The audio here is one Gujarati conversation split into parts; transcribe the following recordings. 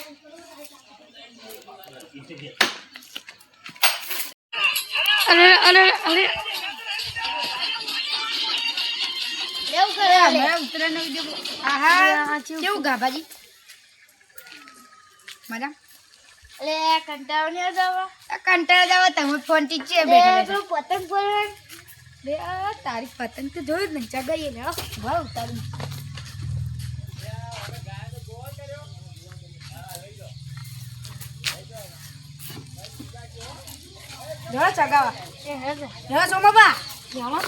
અરે અરે અરે એવું કરે મારા ઉતરાનો વિડિયો આહા કેવું ગાભાજી મજા અલે કંટાળો ને જાવ તમે ફોન થી છે બેઠા પતંગ ફોડવા બે તારી પતંગ તો જોઈ ને ચગાઈએ ને ભાવ ઉતારું જરા ચગાવા એ હે જરા સોમાબા જાણો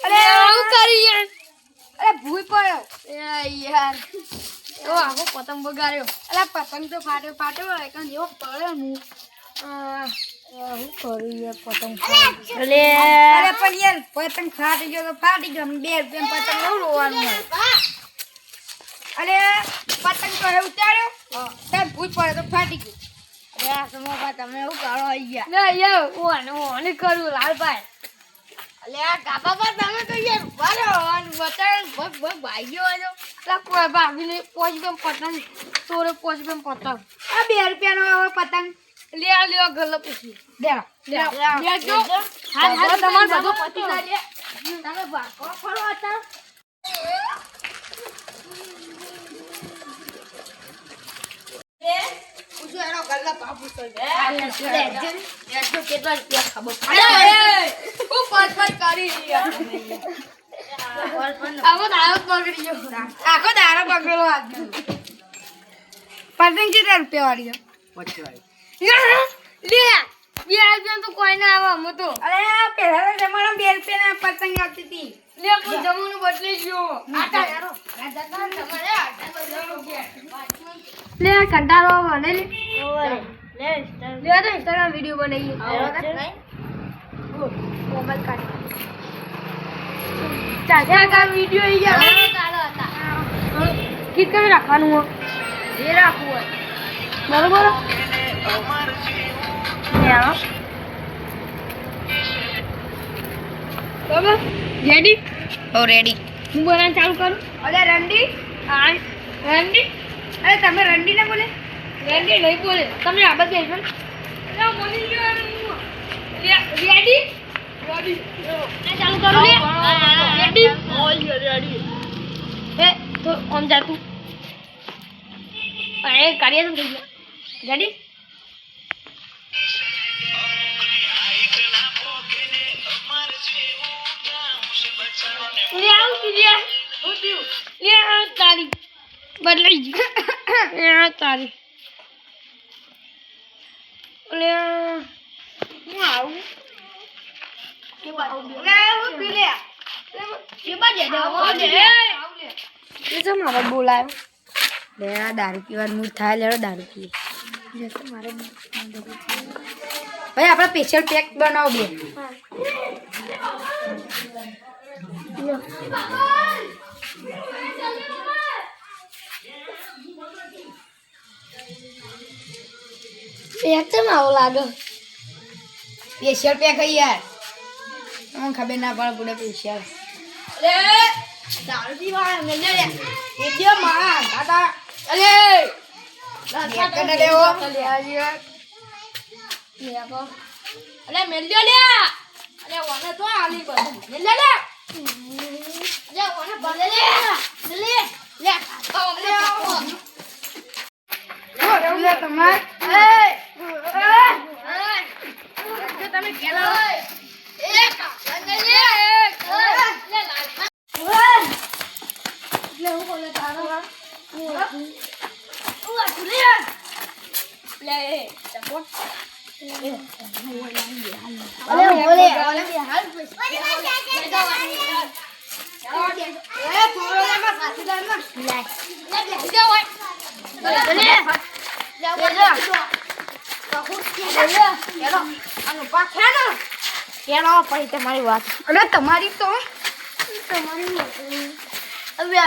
અરે આવું કરી યાર અરે ભૂઈ પડ્યો એ યાર તો આખો પતંગ બગાડ્યો. અલા પતંગ તો ફાટ્યો એકન જેવો પડ્યો હું હું કરું યાર પતંગ અલે અરે પણ યાર પતંગ ફાટી ગયો તો ફાટી ગયો 2 રૂપિયા પતંગ લઉં રોવાનું અરે પતંગ તો હે ઉતાર્યો તાર ભૂઈ પડે તો ફાટી ગયો અરે સમોબા તમે એવું કરો અહીંયા ના યાર ઓને કરું લાલભાઈ. અલે ગાબા પર તમે તો યાર વારો અને બતાવ ભગ ભગ ભાગ્યો આજો લા કોઈ ભાગીને પોચી પતંગ તોરે પોચી પતંગ આ 2 રૂપિયાનો હવે પતંગ લે ગલ્લો પૂછી દેવા લેજો. હા તમાર બધું પતી જાય. તમે ભાગો ફરો હતા પૂછો એનો ગલ્લા બાપુ તો કેટલા રૂપિયા ખબર હું પાછળ કરી આવો દારો પકડી ગયો. આખો દારો પકડેલો આજ પતંગ કેટલા રૂપિયા વાળી લે 2 રૂપિયા તો કોઈ ના આવે હું તો અરે પહેલા જમાના 2 રૂપિયાના પતંગ આવતી હતી લે કોઈ જમાનો બદલી ગયો. આટા યારો લે કંટાળો આવે ને ઓરે લે લે તો ઇન્સ્ટાગ્રામ વિડિયો બનાવીએ. મોબાઈલ કાઢ ચાચા વિડિયો ઈ યાર ગીત કઈ રાખવાનું હો એ રાખવું બરોબર બરોબર રેડી ઓ રેડી હું બનાવવાનું ચાલુ કરું. અરે રંડી હા રેડી અરે તમે રંડી ના બોલે રેડી નહીં બોલે તમે આ બધે છો ને બોલી ગયો રેડી રેડી ચાલુ કરું લે રેડી રેડી એ તો ઓમ જા તું એ કાર્ય તો થઈ ગયા રેડી લે આવ કીધું હું થયું લે આ તારી બદલાઈ ગઈ એ આ તારી લે હું આવું કે બાજુ લે હું પી લે કે બાજુ એ તો મારે બોલાયો લે આ દારૂ પીવાનું મૂડ થાય લેડો દારૂ પીએ મારે ભાઈ આપણે સ્પેશિયલ પેક બનાવો બે એક તો આવો લાગે સ્પેશિયલ પેક હઈ યાર મને ખબર ના પડે પૂરે સ્પેશિયલ અરે દારૂ પીવા મે લે એ જે મારા દાદા અલે કને લેવો અલે મેલ્યો લે અલે ઓને તો આલી બધું મેલ્યો લે અલે ઓને ભલે લે લે લે લે તમાર તમે કેલા એક અને લે લે લાલ લે હું બોલે તારો લે ચપો અલે બોલે હાલ એ થોડો લે માં સાથી દાર માં પછી તમારી વાત અરે તમારી તો તમારી હવે